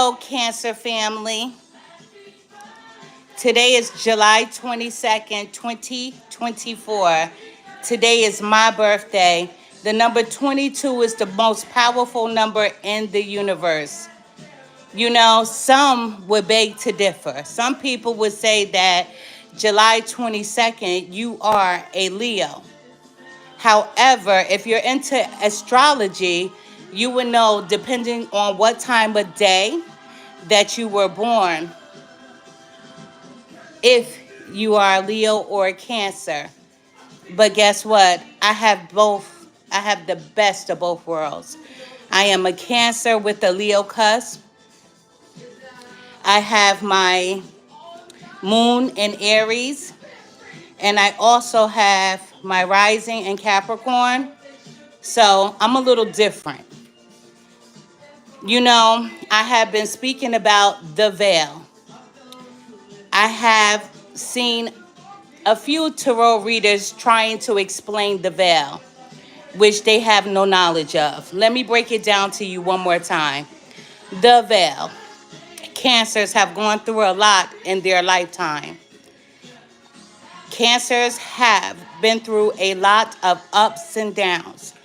Hello, Cancer family. Today is July 22nd, 2024. Today is my birthday. The number 22 is the most powerful number in the universe. You know, some would beg to differ. Some people would say that July 22nd, you are a Leo. However, if you're into astrology, you would know, depending on what time of day that you were born, if you are a Leo or a Cancer. But guess what? I have both. I have the best of both worlds. I am a Cancer with a Leo cusp. I have my moon in Aries, and I also have my rising in Capricorn. So I'm a little different. You know, I have been speaking about the veil. I have seen a few tarot readers trying to explain the veil, which they have no knowledge of. Let me break it down to you one more time. The veil. Cancers have gone through a lot in their lifetime. Cancers have been through a lot of ups and downs.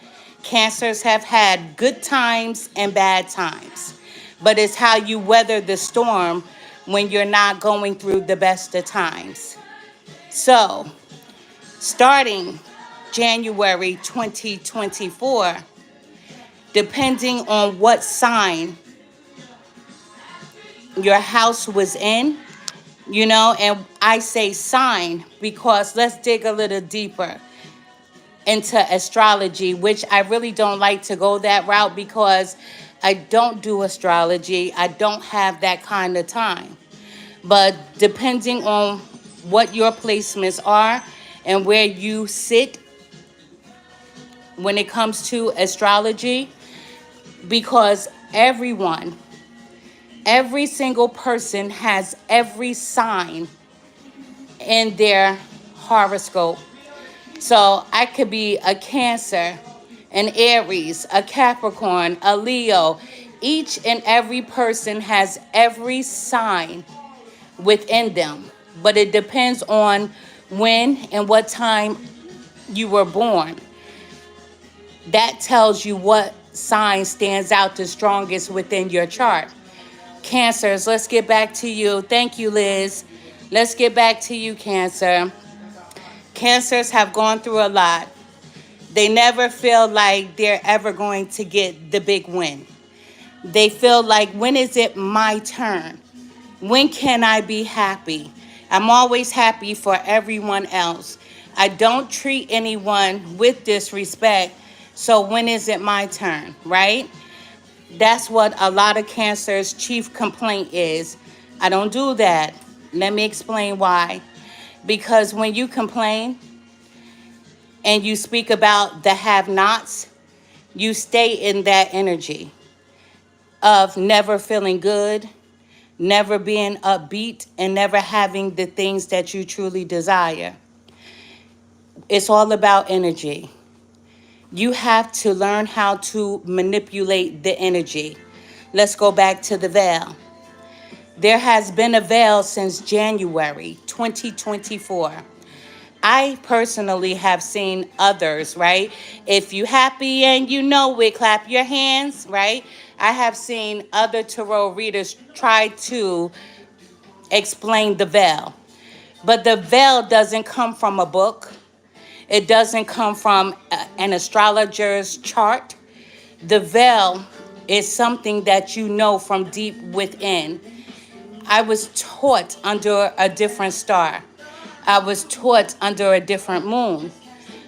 Cancers have had good times and bad times. But it's how you weather the storm when you're not going through the best of times. So, starting January 2024, depending on what sign your house was in, you know, and I say sign because let's dig a little deeper into astrology, which I really don't like to go that route because I don't do astrology. I don't have that kind of time. But depending on what your placements are and where you sit when it comes to astrology, because every single person has every sign in their horoscope. So I could be a Cancer, an Aries, a Capricorn, a Leo. Each and every person has every sign within them, but it depends on when and what time you were born. That tells you what sign stands out the strongest within your chart. Cancers, let's get back to you. Thank you, Liz. Let's get back to you, Cancer. Cancers have gone through a lot. They never feel like they're ever going to get the big win. They feel like, when is it my turn? When can I be happy? I'm always happy for everyone else. I don't treat anyone with disrespect. So when is it my turn, right? That's what a lot of Cancer's chief complaint is. I don't do that. Let me explain why. Because when you complain and you speak about the have-nots, you stay in that energy of never feeling good, never being upbeat, and never having the things that you truly desire. It's all about energy. You have to learn how to manipulate the energy. Let's go back to the veil. There has been a veil since January 2024. I personally have seen others, right? If you happy and you know it, clap your hands, right? I have seen other tarot readers try to explain the veil. But the veil doesn't come from a book. It doesn't come from an astrologer's chart. The veil is something that you know from deep within. I was taught under a different star. I was taught under a different moon.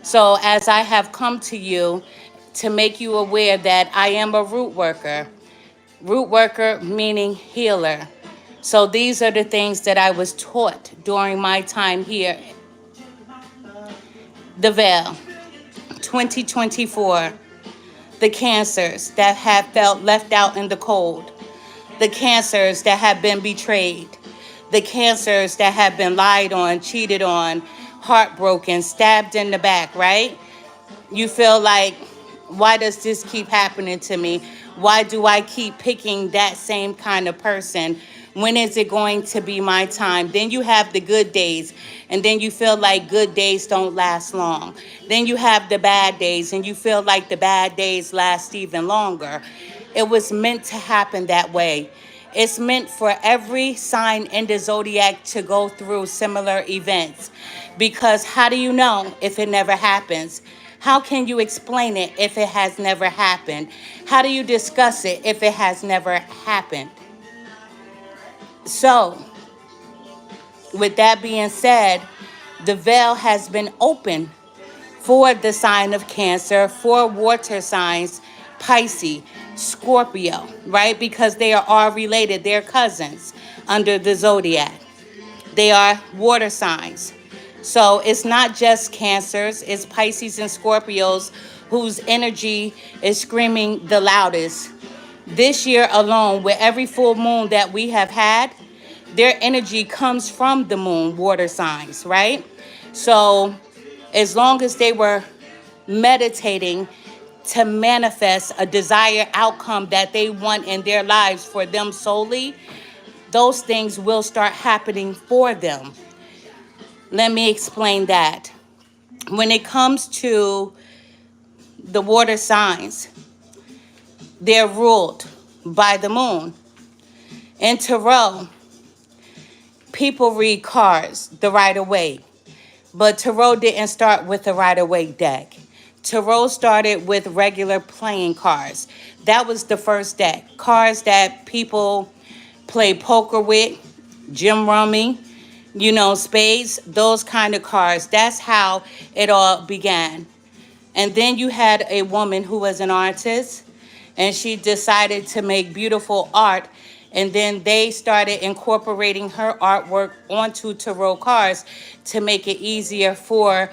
So as I have come to you to make you aware that I am a root worker. Root worker meaning healer. So these are the things that I was taught during my time here. The veil, 2024. The Cancers that have felt left out in the cold. The Cancers that have been betrayed. The Cancers that have been lied on, cheated on, heartbroken, stabbed in the back, right? You feel like Why does this keep happening to me? Why do I keep picking that same kind of person? When is it going to be my time? Then you have the good days, and then you feel like good days don't last long. Then you have the bad days, and you feel like the bad days last even longer. It was meant to happen that way. It's meant for every sign in the zodiac to go through similar events. Because how do you know if it never happens? How can you explain it if it has never happened? How do you discuss it if it has never happened? So, with that being said, the veil has been open for the sign of Cancer, for water signs, Pisces, Scorpio, right? Because they are all related. They're cousins under the zodiac. They are water signs. So it's not just Cancers, it's Pisces and Scorpios whose energy is screaming the loudest. This year alone, with every full moon that we have had, their energy comes from the moon, water signs, right? So as long as they were meditating to manifest a desired outcome that they want in their lives for them solely, those things will start happening for them. Let me explain that. When it comes to the water signs, they're ruled by the moon. In tarot, people read cards the Rider-Waite, but tarot didn't start with the Rider-Waite deck. Tarot started with regular playing cards. That was the first deck. Cards that people play poker with, gym rummy, spades, those kind of cards. That's how it all began. And then you had a woman who was an artist, and she decided to make beautiful art. And then they started incorporating her artwork onto tarot cards to make it easier for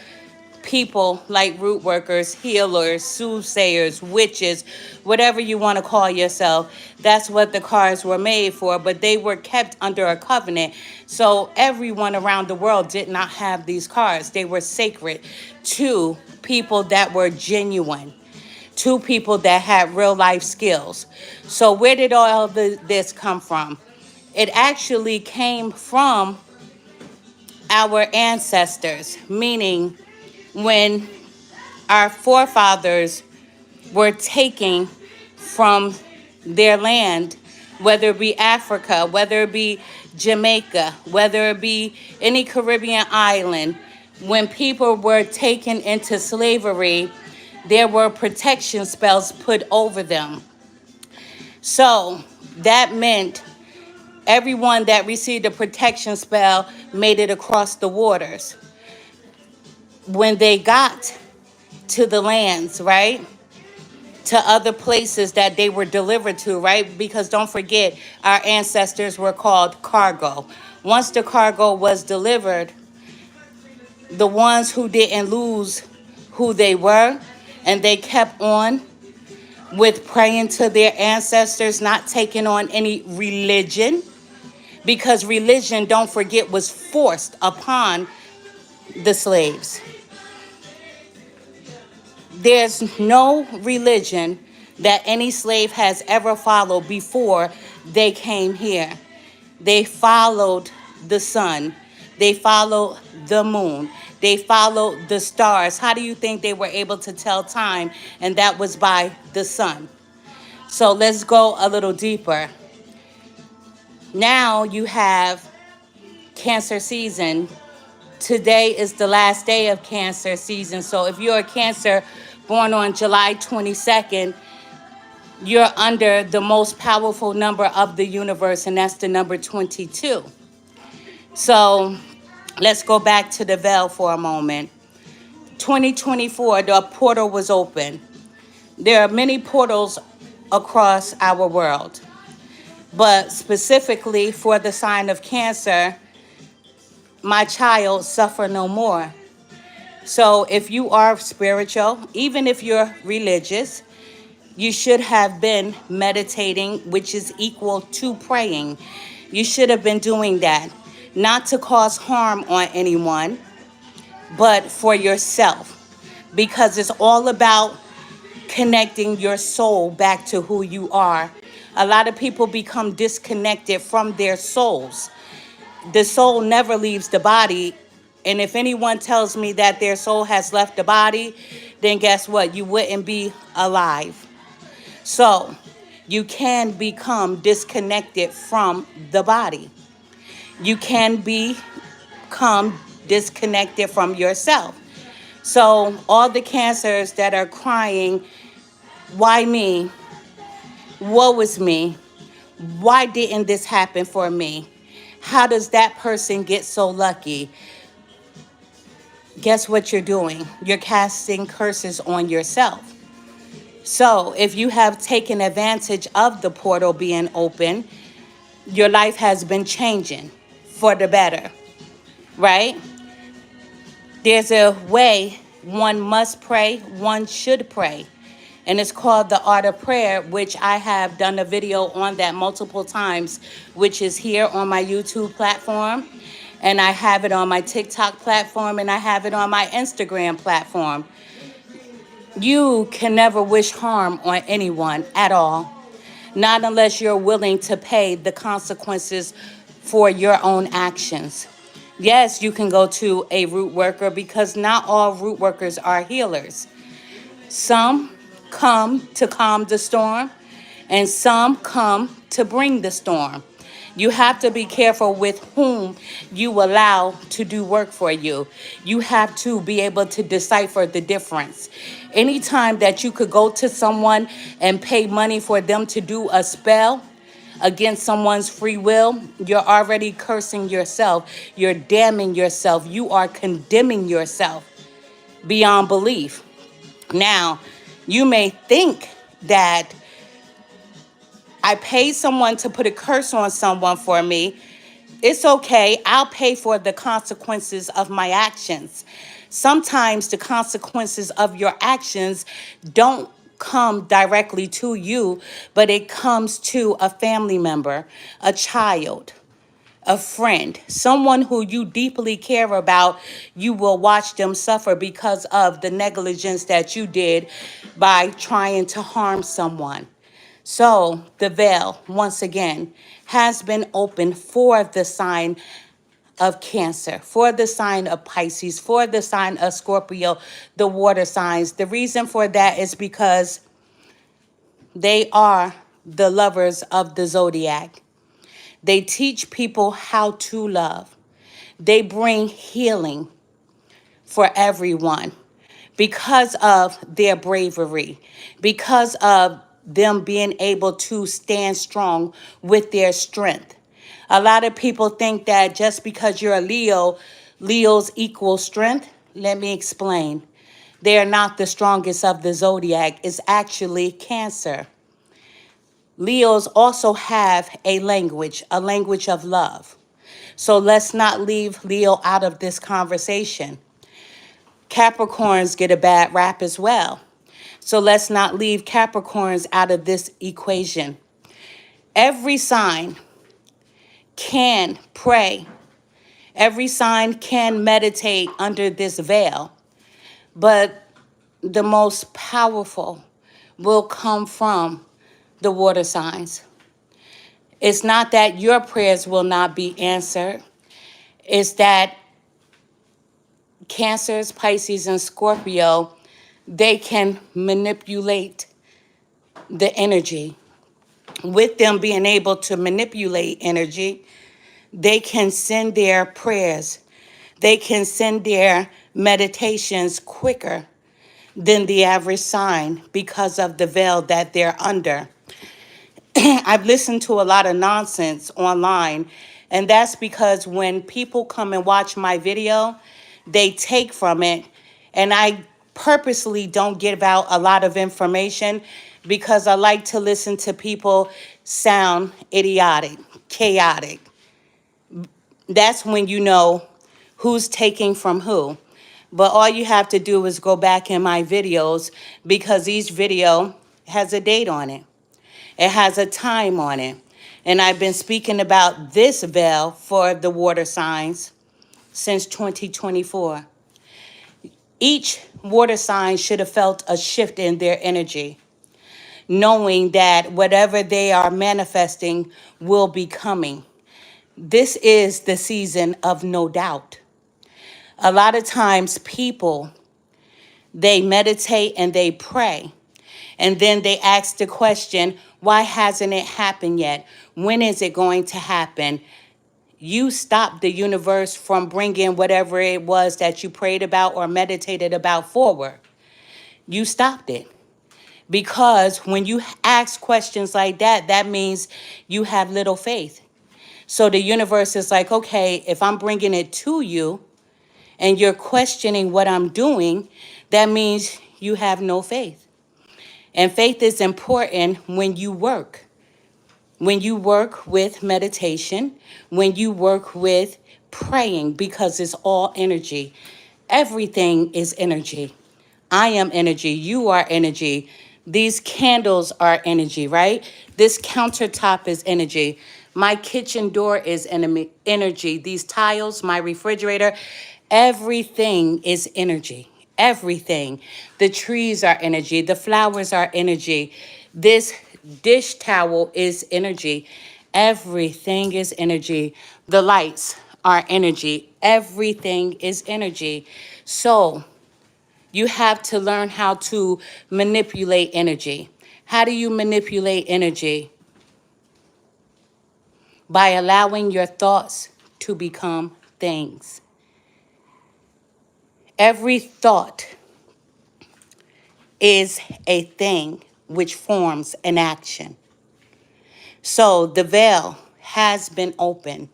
people like root workers, healers, soothsayers, witches, whatever you want to call yourself. That's what the cards were made for, but they were kept under a covenant. So everyone around the world did not have these cards. They were sacred to people that were genuine, to people that had real life skills. So where did all of this come from? It actually came from our ancestors, meaning when our forefathers were taken from their land, whether it be Africa, whether it be Jamaica, whether it be any Caribbean island, when people were taken into slavery, there were protection spells put over them. So that meant everyone that received a protection spell made it across the waters. When they got to the lands, right? To other places that they were delivered to, right? Because don't forget, our ancestors were called cargo. Once the cargo was delivered, the ones who didn't lose who they were, and they kept on with praying to their ancestors, not taking on any religion, because religion, don't forget, was forced upon the slaves. There's no religion that any slave has ever followed before they came here. They followed the sun. They followed the moon. They followed the stars. How do you think they were able to tell time? And that was by the sun. So let's go a little deeper. Now you have Cancer season. Today is the last day of Cancer season. So if you're a Cancer born on July 22nd, you're under the most powerful number of the universe, and that's the number 22. So let's go back to the veil for a moment. 2024, the portal was open. There are many portals across our world, but specifically for the sign of Cancer, my child, suffer no more. So if you are spiritual, even if you're religious, you should have been meditating, which is equal to praying. You should have been doing that, not to cause harm on anyone, but for yourself, because it's all about reconnecting your soul back to who you are. A lot of people become disconnected from their souls. The soul never leaves the body. And if anyone tells me that their soul has left the body, then guess what? You wouldn't be alive. So you can become disconnected from the body. You can become disconnected from yourself. So all the cancers that are crying, why me? Woe is me. Why didn't this happen for me? How does that person get so lucky? Guess what you're doing? You're casting curses on yourself. So if you have taken advantage of the portal being open, your life has been changing for the better, right? There's a way one must pray, one should pray. And it's called the Art of Prayer, which I have done a video on that multiple times, which is here on my YouTube platform. And I have it on my TikTok platform, and I have it on my Instagram platform. You can never wish harm on anyone at all, not unless you're willing to pay the consequences for your own actions. Yes, you can go to a root worker because not all root workers are healers. Some come to calm the storm, and some come to bring the storm. You have to be careful with whom you allow to do work for you. You have to be able to decipher the difference. Anytime that you could go to someone and pay money for them to do a spell against someone's free will, you're already cursing yourself. You're damning yourself. You are condemning yourself beyond belief. Now, you may think that I paid someone to put a curse on someone for me. It's okay. I'll pay for the consequences of my actions. Sometimes the consequences of your actions don't come directly to you, but it comes to a family member, a child, a friend, someone who you deeply care about. You will watch them suffer because of the negligence that you did by trying to harm someone. So the veil, once again, has been opened for the sign of Cancer, for the sign of Pisces, for the sign of Scorpio, the water signs. The reason for that is because they are the lovers of the zodiac. They teach people how to love. They bring healing for everyone because of their bravery, because of them being able to stand strong with their strength. A lot of people think that just because you're a Leo, Leos equal strength. Let me explain. They are not the strongest of the zodiac. It's actually Cancer. Leos also have a language of love. So let's not leave Leo out of this conversation. Capricorns get a bad rap as well. So let's not leave Capricorns out of this equation. Every sign can pray. Every sign can meditate under this veil. But the most powerful will come from the water signs. It's not that your prayers will not be answered. It's that Cancers, Pisces, and Scorpio, they can manipulate the energy. With them being able to manipulate energy, they can send their prayers, they can send their meditations quicker than the average sign because of the veil that they're under. I've listened to a lot of nonsense online, and that's because when people come and watch my video, they take from it, and I purposely don't give out a lot of information because I like to listen to people sound idiotic, chaotic. That's when you know who's taking from who. But all you have to do is go back in my videos because each video has a date on it. It has a time on it. And I've been speaking about this veil for the water signs since 2024. Each water sign should have felt a shift in their energy, knowing that whatever they are manifesting will be coming. This is the season of no doubt. A lot of times people, they meditate and they pray, and then they ask the question, why hasn't it happened yet? When is it going to happen? You stopped the universe from bringing whatever it was that you prayed about or meditated about forward. You stopped it. Because when you ask questions like that, that means you have little faith. So the universe is like, okay, if I'm bringing it to you and you're questioning what I'm doing, that means you have no faith. And faith is important when you work. When you work with meditation, when you work with praying, because it's all energy. Everything is energy. I am energy. You are energy. These candles are energy, right? This countertop is energy. My kitchen door is energy. These tiles, my refrigerator, everything is energy. Everything. The trees are energy. The flowers are energy. This dish towel is energy. Everything is energy. The lights are energy. Everything is energy. So you have to learn how to manipulate energy. How do you manipulate energy? By allowing your thoughts to become things. Every thought is a thing which forms an action. So the veil has been open.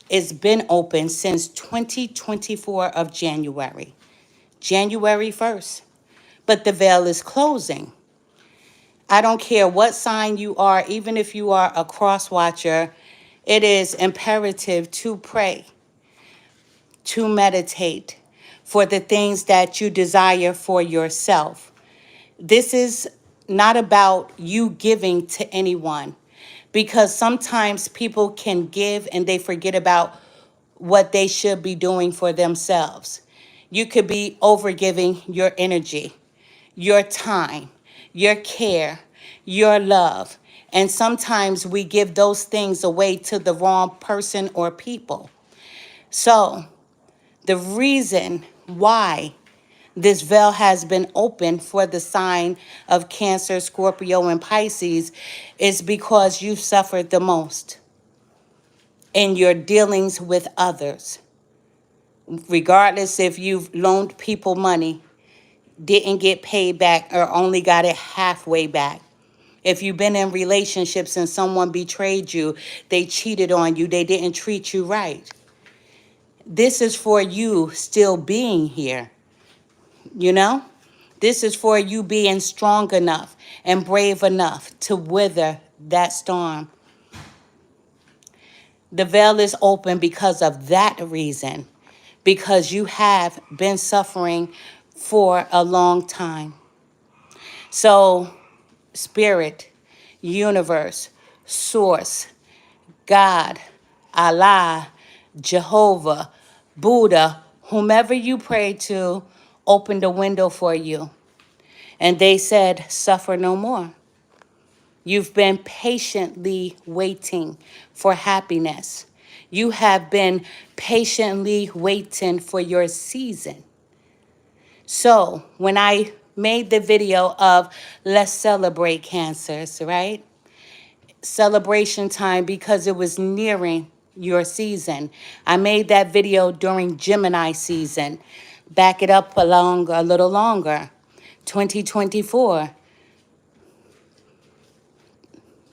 It's been open since 2024 of January. January 1st. But the veil is closing. I don't care what sign you are, even if you are a cross watcher, it is imperative to pray, to meditate for the things that you desire for yourself. This is not about you giving to anyone, because sometimes people can give and they forget about what they should be doing for themselves. You could be overgiving your energy, your time, your care, your love. And sometimes we give those things away to the wrong person or people. So the reason why this veil has been open for the sign of Cancer, Scorpio, and Pisces is because you've suffered the most in your dealings with others. Regardless if you've loaned people money, didn't get paid back, or only got it halfway back. If you've been in relationships and someone betrayed you, they cheated on you, they didn't treat you right. This is for you still being here, you know? This is for you being strong enough and brave enough to weather that storm. The veil is open because of that reason, because you have been suffering for a long time. So, Spirit, Universe, Source, God, Allah, Jehovah, Buddha, whomever you pray to, opened a window for you. And they said, suffer no more. You've been patiently waiting for happiness. You have been patiently waiting for your season. So when I made the video of let's celebrate cancers, right? Celebration time, because it was nearing your season. I made that video during Gemini season. Back it up a little longer. 2024.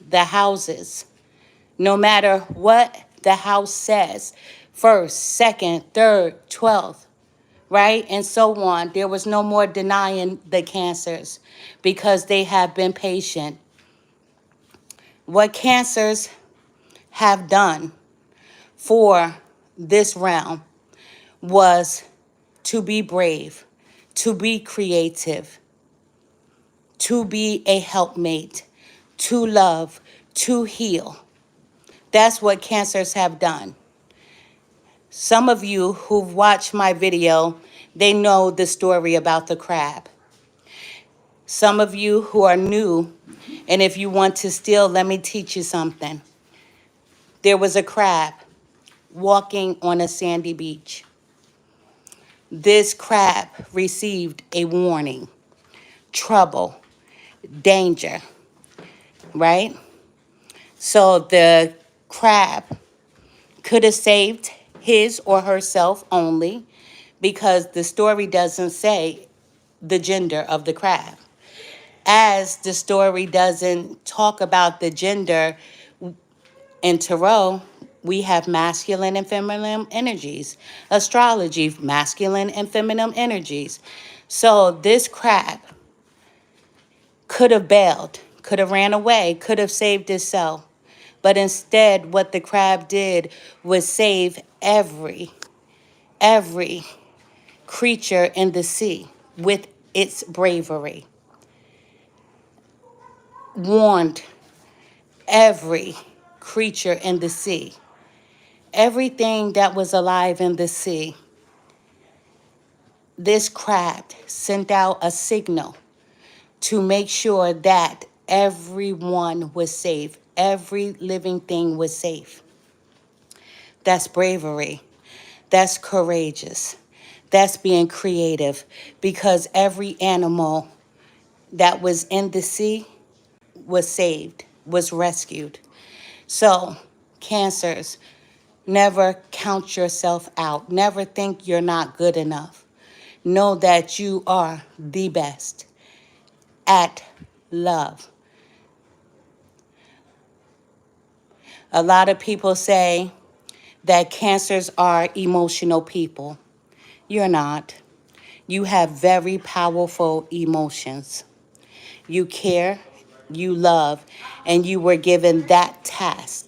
The houses. No matter what the house says, first, second, third, 12th, right? And so on. There was no more denying the cancers because they have been patient. What cancers have done for this realm was to be brave, to be creative, to be a helpmate, to love, to heal. That's what cancers have done. Some of you who've watched my video, they know the story about the crab. Some of you who are new, and if you want to still, let me teach you something. There was a crab walking on a sandy beach. This crab received a warning, trouble, danger, right? So the crab could have saved his or herself only, because the story doesn't say the gender of the crab. As the story doesn't talk about the gender in tarot, we have masculine and feminine energies. Astrology, masculine and feminine energies. So this crab could have bailed, could have ran away, could have saved itself. But instead, what the crab did was save every creature in the sea with its bravery. Warned every creature in the sea. Everything that was alive in the sea. This crab sent out a signal to make sure that everyone was safe. Every living thing was safe. That's bravery. That's courageous. That's being creative, because every animal that was in the sea was saved, was rescued. So, Cancers, never count yourself out. Never think you're not good enough. Know that you are the best at love. A lot of people say that Cancers are emotional people. You're not. You have very powerful emotions. You care, you love, and you were given that task.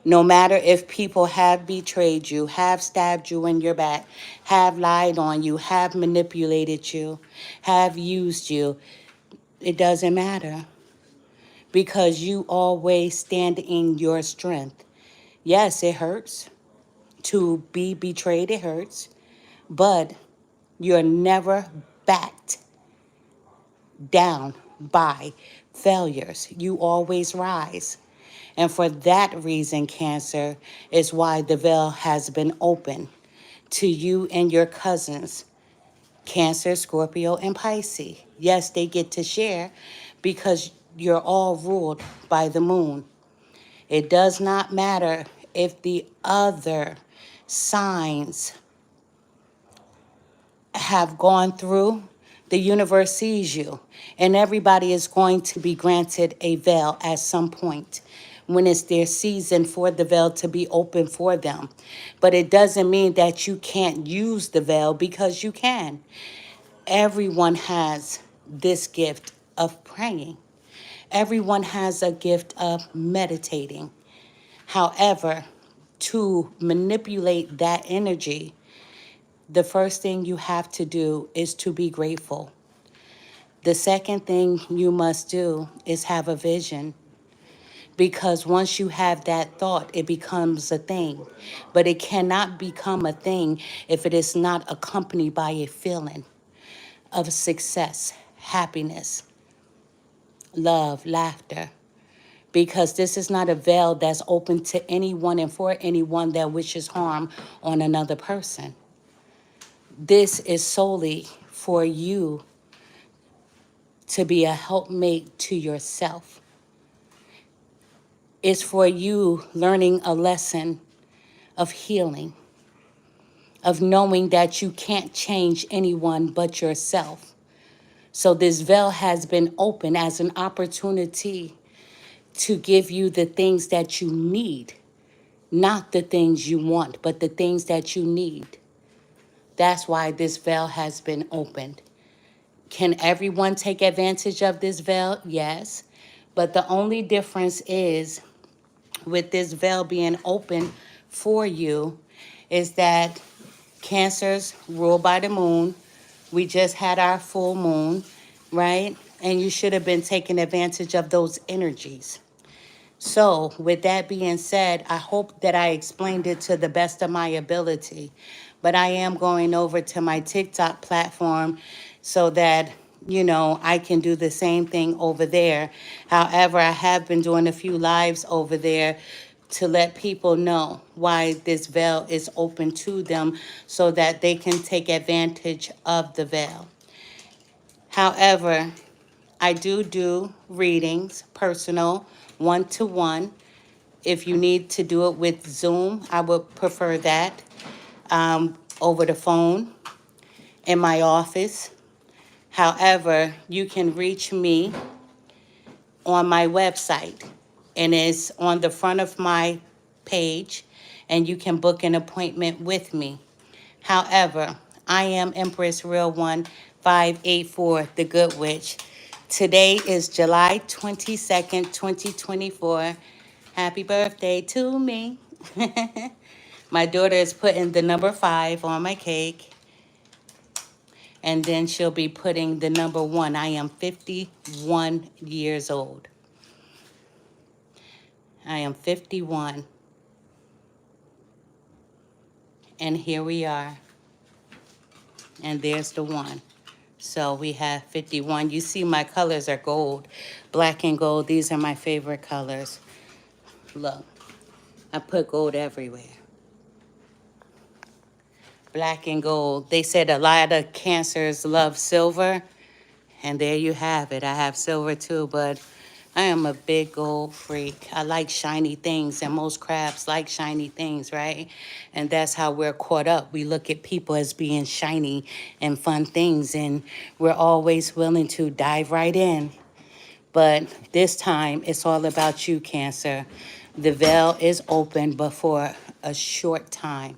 No matter if people have betrayed you, have stabbed you in your back, have lied on you, have manipulated you, have used you, it doesn't matter, because you always stand in your strength. Yes, it hurts to be betrayed, it hurts, but you're never backed down by failures. You always rise. And for that reason, Cancer, is why the veil has been open to you and your cousins, Cancer, Scorpio, and Pisces. Yes, they get to share because you're all ruled by the moon. It does not matter if the other signs have gone through. The universe sees you, and everybody is going to be granted a veil at some point when it's their season for the veil to be open for them. But it doesn't mean that you can't use the veil, because you can. Everyone has this gift of praying. Everyone has a gift of meditating. However, to manipulate that energy, the first thing you have to do is to be grateful. The second thing you must do is have a vision, because once you have that thought, it becomes a thing. But it cannot become a thing if it is not accompanied by a feeling of success, happiness, love, laughter. Because this is not a veil that's open to anyone and for anyone that wishes harm on another person. This is solely for you to be a helpmate to yourself. It's for you learning a lesson of healing, of knowing that you can't change anyone but yourself. So this veil has been open as an opportunity to give you the things that you need, not the things you want, but the things that you need. That's why this veil has been opened. Can everyone take advantage of this veil? Yes. But the only difference is, with this veil being open for you, is that Cancers ruled by the moon. We just had our full moon, right? And you should have been taking advantage of those energies. So, with that being said, I hope that I explained it to the best of my ability. But I am going over to my TikTok platform so that, I can do the same thing over there. However, I have been doing a few lives over there to let people know why this veil is open to them so that they can take advantage of the veil. However, I do readings, personal, one-to-one. If you need to do it with Zoom, I would prefer that, over the phone in my office. However, you can reach me on my website, and it's on the front of my page, and you can book an appointment with me. However, I am Empress Real One 584, the Good Witch. Today is July 22nd, 2024. Happy birthday to me. My daughter is putting the number 5 on my cake, and then she'll be putting the number 1. I am 51 years old. I am 51, and here we are, and there's the 1. So we have 51. You see my colors are gold, black and gold. These are my favorite colors. Look, I put gold everywhere. Black and gold. They said a lot of cancers love silver, and there you have it. I have silver too, but I am a big gold freak. I like shiny things, and most crabs like shiny things, right? And that's how we're caught up. We look at people as being shiny and fun things, and we're always willing to dive right in. But this time, it's all about you, Cancer. The veil is open, but for a short time.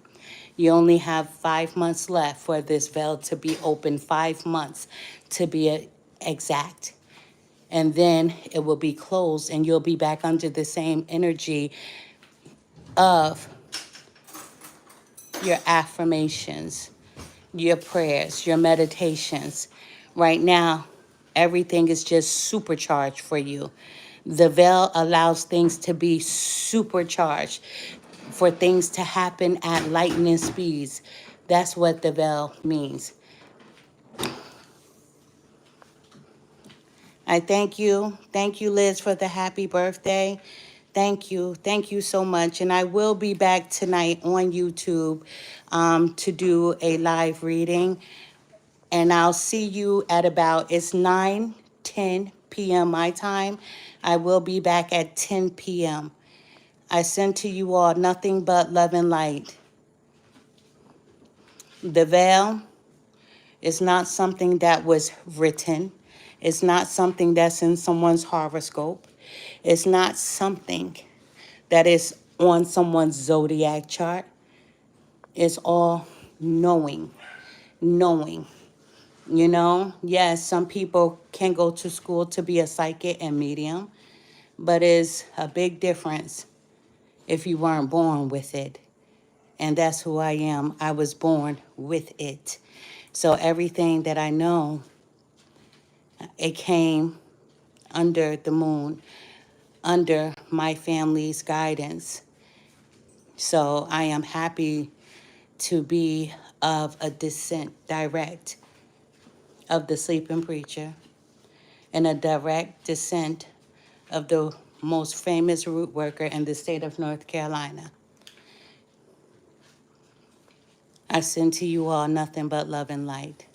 You only have 5 months left for this veil to be open, 5 months to be exact. And then it will be closed, and you'll be back under the same energy of your affirmations, your prayers, your meditations. Right now, everything is just supercharged for you. The veil allows things to be supercharged, for things to happen at lightning speeds. That's what the veil means. I thank you. Thank you, Liz, for the happy birthday. Thank you. Thank you so much. And I will be back tonight on YouTube to do a live reading. And I'll see you at about, it's 9:10 p.m. my time. I will be back at 10 p.m. I send to you all nothing but love and light. The veil is not something that was written. It's not something that's in someone's horoscope. It's not something that is on someone's zodiac chart. It's all knowing, knowing. Yes, some people can go to school to be a psychic and medium, but it's a big difference if you weren't born with it. And that's who I am. I was born with it. So everything that I know, it came under the moon, under my family's guidance. So I am happy to be of a descent direct of the sleeping preacher, and a direct descent of the most famous root worker in the state of North Carolina. I send to you all nothing but love and light.